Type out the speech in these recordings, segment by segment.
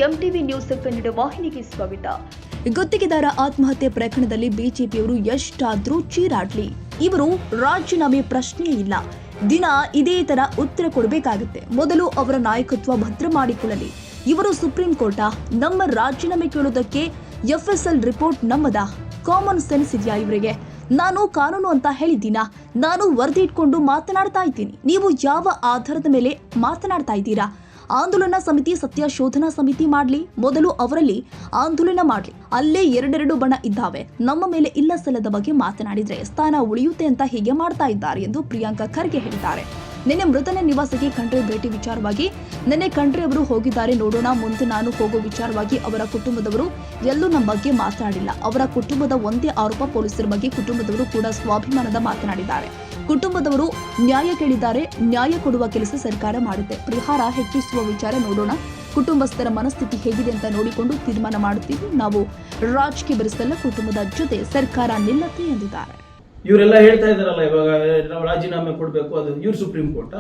MTV news Kannada ವಾಹಿನಿಗೆ ಸ್ವಾಗತ. ಗುತ್ತಿಗೆದಾರ ಆತ್ಮಹತ್ಯೆ ಪ್ರಕರಣದಲ್ಲಿ ಬಿಜೆಪಿಯವರು ಎಷ್ಟಾದ್ರೂ ಚೀರಾಡ್ಲಿ, ಇವರು ರಾಜೀನಾಮೆ ಪ್ರಶ್ನೆ ಇಲ್ಲ. ದಿನ ಇದೇ ತರ ಉತ್ತರ ಕೊಡಬೇಕಾಗುತ್ತೆ. ಮೊದಲು ಅವರ ನಾಯಕತ್ವ ಭದ್ರ ಮಾಡಿಕೊಳ್ಳಲಿ. ಇವರು ಸುಪ್ರೀಂ ಕೋರ್ಟಾ? ನಮ್ಮ ರಾಜೀನಾಮೆ ಕೇಳೋದಕ್ಕೆ ಎಫ್ಎಸ್ಎಲ್ ರಿಪೋರ್ಟ್ ನಮ್ಮದ? ಕಾಮನ್ ಸೆನ್ಸ್ ಇದೆಯಾ ಇವರಿಗೆ? ನಾನು ಕಾನೂನು ಅಂತ ಹೇಳಿದ್ದೀನಾ? ನಾನು ವರದಿ ಇಟ್ಕೊಂಡು ಮಾತನಾಡ್ತಾ ಇದ್ದೀನಿ. ನೀವು ಯಾವ ಆಧಾರದ ಮೇಲೆ ಮಾತನಾಡ್ತಾ ಇದ್ದೀರಾ? ಆಂದೋಲನ ಸಮಿತಿ ಸತ್ಯ ಶೋಧನಾ ಸಮಿತಿ ಮಾಡಲಿ. ಮೊದಲು ಅವರಲ್ಲಿ ಆಂದೋಲನ ಮಾಡಲಿ. ಅಲ್ಲೇ ಎರಡೆರಡು ಬಣ ಇದ್ದಾವೆ. ನಮ್ಮ ಮೇಲೆ ಇಲ್ಲ ಸಲ್ಲದ ಬಗ್ಗೆ ಮಾತನಾಡಿದ್ರೆ ಸ್ಥಾನ ಉಳಿಯುತ್ತೆ ಅಂತ ಹೀಗೆ ಮಾಡ್ತಾ ಇದ್ದಾರೆ ಎಂದು ಪ್ರಿಯಾಂಕಾ ಖರ್ಗೆ ಹೇಳಿದ್ದಾರೆ. ನಿನ್ನೆ ಮೃತನ ನಿವಾಸಕ್ಕೆ ಖಂಡ್ರೆ ಭೇಟಿ ವಿಚಾರವಾಗಿ ಖಂಡ್ರೆ ಅವರು ಹೋಗಿದ್ದಾರೆ. ನೋಡೋಣ, ಮುಂದೆ ನಾನು ಹೋಗೋ ವಿಚಾರವಾಗಿ ಅವರ ಕುಟುಂಬದವರು ಎಲ್ಲೂ ನಮ್ಮ ಬಗ್ಗೆ ಮಾತನಾಡಿಲ್ಲ. ಅವರ ಕುಟುಂಬದ ಒಂದೇ ಆರೋಪ ಪೊಲೀಸರ ಬಗ್ಗೆ. ಕುಟುಂಬದವರು ಕೂಡ ಸ್ವಾಭಿಮಾನದ ಮಾತನಾಡಿದ್ದಾರೆ. ಕುಟುಂಬದವರು ನ್ಯಾಯ ಕೇಳಿದ್ದಾರೆ. ನ್ಯಾಯ ಕೊಡುವ ಕೆಲಸ ಸರ್ಕಾರ ಮಾಡುತ್ತೆ. ಪರಿಹಾರ ಹೆಚ್ಚಿಸುವ ವಿಚಾರ ನೋಡೋಣ. ಕುಟುಂಬಸ್ಥರ ಮನಸ್ಥಿತಿ ಹೇಗಿದೆ ಅಂತ ನೋಡಿಕೊಂಡು ತೀರ್ಮಾನ ಮಾಡುತ್ತೀವಿ. ನಾವು ರಾಜಕೀಯ ಬೆರೆಸಲ್ಲ, ಕುಟುಂಬದ ಜೊತೆ ಸರ್ಕಾರ ನಿಲ್ಲತ್ತೆ ಎಂದಿದ್ದಾರೆ. ಇವರೆಲ್ಲ ಹೇಳ್ತಾ ಇದಾರಲ್ಲ, ಇವಾಗ ನಾವು ರಾಜೀನಾಮೆ ಕೊಡ್ಬೇಕು, ಅದು ಇವ್ರು ಸುಪ್ರೀಂ ಕೋರ್ಟ್.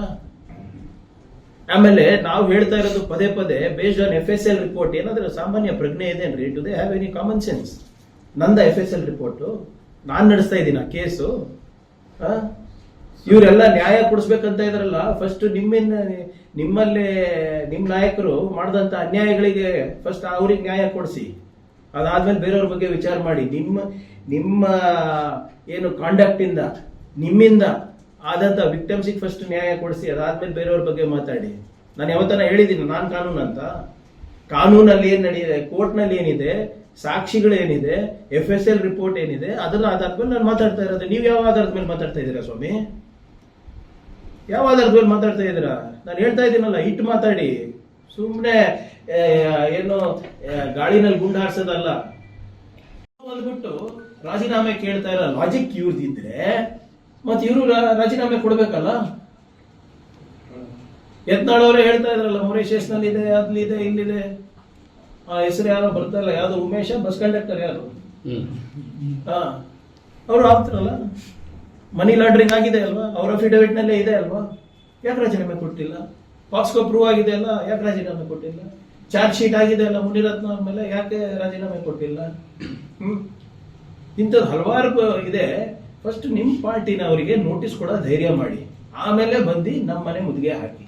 ಆಮೇಲೆ ನಾವು ಹೇಳ್ತಾ ಇರೋದು ಪದೇ ಪದೇ ಬೇಸ್ಡ್ ಆನ್ FSL ರಿಪೋರ್ಟ್. ಏನಾದ್ರೂ ಸಾಮಾನ್ಯ ಪ್ರಜ್ಞೆ ಇದೇನ್ರಿ? Do they have any common sense? ನಂದ FSL ರಿಪೋರ್ಟ್ ನಾನ್ ನಡೆಸ್ತಾ ಇದ್ದೀನ ಕೇಸು? ಇವರೆಲ್ಲ ನ್ಯಾಯ ಕೊಡಿಸ್ಬೇಕಂತ ಇದ್ರಲ್ಲ. ಫಸ್ಟ್ ನಿಮ್ಮಲ್ಲಿ ನಿಮ್ ನಾಯಕರು ಮಾಡಿದಂತ ಅನ್ಯಾಯಗಳಿಗೆ ಫಸ್ಟ್ ಅವ್ರಿಗೆ ನ್ಯಾಯ ಕೊಡಿಸಿ. ಅದಾದ್ಮೇಲೆ ಬೇರೆಯವ್ರ ಬಗ್ಗೆ ವಿಚಾರ ಮಾಡಿ. ನಿಮ್ಮ ಏನು ಕಾಂಡಕ್ಟ್ ಇಂದ ನಿಮ್ಮಿಂದ ಆದಂತ ವಿಕ್ಟಮ್ಸಿಗೆ ಫಸ್ಟ್ ನ್ಯಾಯ ಕೊಡಿಸಿ. ಅದಾದ್ಮೇಲೆ ಬೇರೆಯವ್ರ ಬಗ್ಗೆ ಮಾತಾಡಿ. ನಾನು ಯಾವತ್ತನ ಹೇಳಿದ್ದೀನಿ ನಾನ್ ಕಾನೂನು ಅಂತ? ಕಾನೂನಲ್ಲಿ ಏನ್ ನಡೆಯಿದೆ, ಕೋರ್ಟ್ ನಲ್ಲಿ ಏನಿದೆ, ಸಾಕ್ಷಿಗಳು ಏನಿದೆ, FSL ರಿಪೋರ್ಟ್ ಏನಿದೆ, ಅದನ್ನ ಆಧಾರದ ಮೇಲೆ ನಾನು ಮಾತಾಡ್ತಾ ಇರೋದು. ನೀವು ಯಾವ ಆಧಾರದ ಮೇಲೆ ಮಾತಾಡ್ತಾ ಇದ್ದೀರಾ ಸ್ವಾಮಿ? ಯಾವ ಆಧಾರದ ಮೇಲೆ ಮಾತಾಡ್ತಾ ಇದ್ದೀರಾ? ನಾನು ಹೇಳ್ತಾ ಇದ್ದೀನಲ್ಲ, ಇಟ್ಟು ಮಾತಾಡಿ. ಸುಮ್ಮನೆ ಏನು ಗಾಳಿನಲ್ಲಿ ಗುಂಡು ಹಾರಿಸೋದಲ್ಲ. ಬಂದ್ಬಿಟ್ಟು ರಾಜೀನಾಮೆ ಕೇಳ್ತಾ ಇರೋ ಲಾಜಿಕ್ ಇವ್ರದಿದ್ರೆ ಮತ್ತೆ ಇವರು ರಾಜೀನಾಮೆ ಕೊಡ್ಬೇಕಲ್ಲ. ಯತ್ನಾಳವರೇ ಹೇಳ್ತಾ ಇದ್ರಲ್ಲ, ಮೊರೇಶಿಯಸ್ ನಲ್ಲಿ ಇದೆ, ಅದ್ಲಿದೆ, ಇಲ್ಲಿದೆ. ಆ ಹೆಸರು ಯಾರೋ ಬರ್ತಾ ಇಲ್ಲ, ಯಾವ್ದು ಉಮೇಶ, ಬಸ್ ಕಂಡಕ್ಟರ್ ಯಾರು? ಅವರು ಆಗ್ತಾರಲ್ಲ, ಮನಿ ಲಾಂಡ್ರಿಂಗ್ ಆಗಿದೆ ಅಲ್ವಾ? ಅವ್ರ ಅಫಿಡವಿಟ್ ನಲ್ಲೇ ಇದೆ ಅಲ್ವಾ? ಯಾಕೆ ರಾಜೀನಾಮೆ ಕೊಟ್ಟಿಲ್ಲ? ಪಾಕ್ಸ್ಕೋ ಪ್ರೂವ್ ಆಗಿದೆ ಅಲ್ಲ, ಯಾಕೆ ರಾಜೀನಾಮೆ ಕೊಟ್ಟಿಲ್ಲ? ಚಾರ್ಜ್ ಶೀಟ್ ಆಗಿದೆ ಅಲ್ಲ ಮುನಿರತ್ನ ಅವ್ರ ಮೇಲೆ, ಯಾಕೆ ರಾಜೀನಾಮೆ ಕೊಟ್ಟಿಲ್ಲ? ಇಂಥದ್ದು ಹಲವಾರು ಇದೆ. ಫಸ್ಟ್ ನಿಮ್ ಪಾರ್ಟಿನವರಿಗೆ ನೋಟಿಸ್ ಕೊಡೋ ಧೈರ್ಯ ಮಾಡಿ, ಆಮೇಲೆ ಬಂದು ನಮ್ಮ ಮನೆ ಮುದ್ಗೆ ಹಾಕಿ.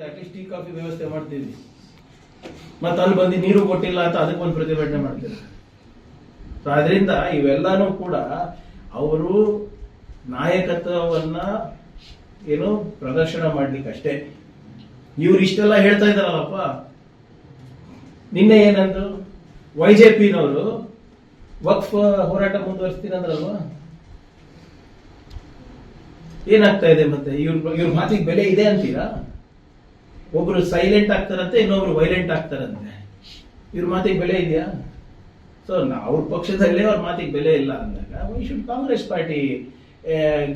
ಅಟ್ಲೀಸ್ಟ್ ಟೀ ಕಾಫಿ ವ್ಯವಸ್ಥೆ ಮಾಡ್ತೀವಿ, ಮತ್ತೆ ಅಲ್ಲಿ ಬಂದು ನೀರು ಕೊಟ್ಟಿಲ್ಲ ಅಂತ ಅದಕ್ಕೆ ಒಂದು ಪ್ರತಿಭಟನೆ ಮಾಡ್ತೀವಿ. ಆದ್ರಿಂದ ಇವೆಲ್ಲಾನು ಕೂಡ ಅವರು ನಾಯಕತ್ವವನ್ನ ಏನು ಪ್ರದರ್ಶನ ಮಾಡ್ಲಿಕ್ಕೆ ಅಷ್ಟೇ. ಇವ್ರು ಇಷ್ಟೆಲ್ಲ ಹೇಳ್ತಾ ಇದಾರಲ್ಲಪ್ಪ. ನಿನ್ನೆ ಏನಂದ್ರು, YJPನವರು ವಕ್ಫ್ ಹೋರಾಟ ಮುಂದುವರಿಸ್ತೀನಿ ಅಂದ್ರಲ್ವಾ? ಏನಾಗ್ತಾ ಇದೆ ಮತ್ತೆ? ಇವ್ರ ಮಾತಿಗೆ ಬೆಲೆ ಇದೆ ಅಂತೀರಾ? ಒಬ್ರು ಸೈಲೆಂಟ್ ಆಗ್ತಾರಂತೆ, ಇನ್ನೊಬ್ರು ವೈಲೆಂಟ್ ಆಗ್ತಾರಂತೆ. ಇವ್ರ ಮಾತಿಗೆ ಬೆಲೆ ಇದೆಯಾ? ಸೊ ಅವ್ರ ಪಕ್ಷದಲ್ಲೇ ಅವ್ರ ಮಾತಿಗೆ ಬೆಲೆ ಇಲ್ಲ ಅಂದಾಗ why should Congress party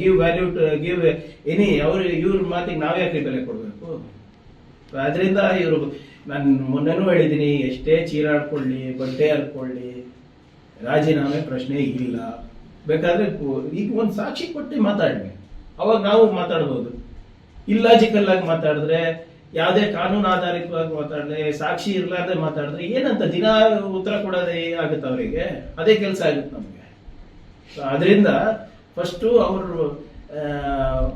give value to give any ಇವ್ರ ಮಾತಿಗೆ ನಾವ್ಯಾಕೆ ಬೆಲೆ ಕೊಡ್ಬೇಕು? ಆದ್ರಿಂದ ಇವರು, ನಾನು ಮೊನ್ನೆನೂ ಹೇಳಿದ್ದೀನಿ, ಎಷ್ಟೇ ಚೀರಾಡ್ಕೊಳ್ಳಿ, ಬಟ್ಟೆ ಹರ್ಕೊಳ್ಳಿ, ರಾಜೀನಾಮೆ ಪ್ರಶ್ನೆ ಇಲ್ಲ. ಬೇಕಾದ್ರೆ ಈಗ ಒಂದು ಸಾಕ್ಷಿ ಕೊಟ್ಟು ಮಾತಾಡ್ಲಿ, ಅವಾಗ ನಾವು ಮಾತಾಡ್ಬೋದು. ಇಲ್ಲಾಜಿಕಲ್ ಆಗಿ ಮಾತಾಡಿದ್ರೆ, ಯಾವುದೇ ಕಾನೂನು ಆಧಾರಿತವಾಗಿ ಮಾತಾಡಿದ್ರೆ, ಸಾಕ್ಷಿ ಇರ್ಲಾರ್ದೆ ಮಾತಾಡಿದ್ರೆ ಏನಂತ ದಿನ ಉತ್ತರ ಕೊಡೋದೇ ಆಗುತ್ತೆ ಅವರಿಗೆ? ಅದೇ ಕೆಲಸ ಆಗುತ್ತೆ ನಮಗೆ. ಅದರಿಂದ ಫಸ್ಟು ಅವರು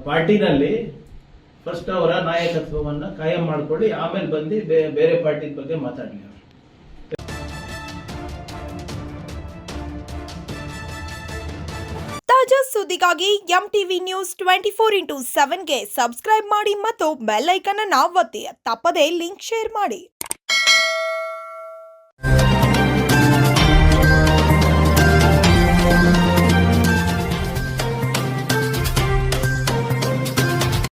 ಪಾರ್ಟಿನಲ್ಲಿ ಫಸ್ಟ್ ಅವರ ನಾಯಕತ್ವವನ್ನ ಕಾಯಂ ಮಾಡ್ಕೊಳ್ಳಿ, ಆಮೇಲೆ ಬಂದು ಬೇರೆ ಪಾರ್ಟಿ ಬಗ್ಗೆ ಮಾತಾಡ್ಲಿ. ತಾಜಾ ಸುದ್ದಿಗಾಗಿ MTV ನ್ಯೂಸ್ 24/7ಗೆ ಸಬ್ಸ್ಕ್ರೈಬ್ ಮಾಡಿ ಮತ್ತು ಬೆಲ್ ಐಕಾನ್ ಅನ್ನು ಒತ್ತಿ. ತಪ್ಪದೇ ಲಿಂಕ್ ಶೇರ್ ಮಾಡಿ.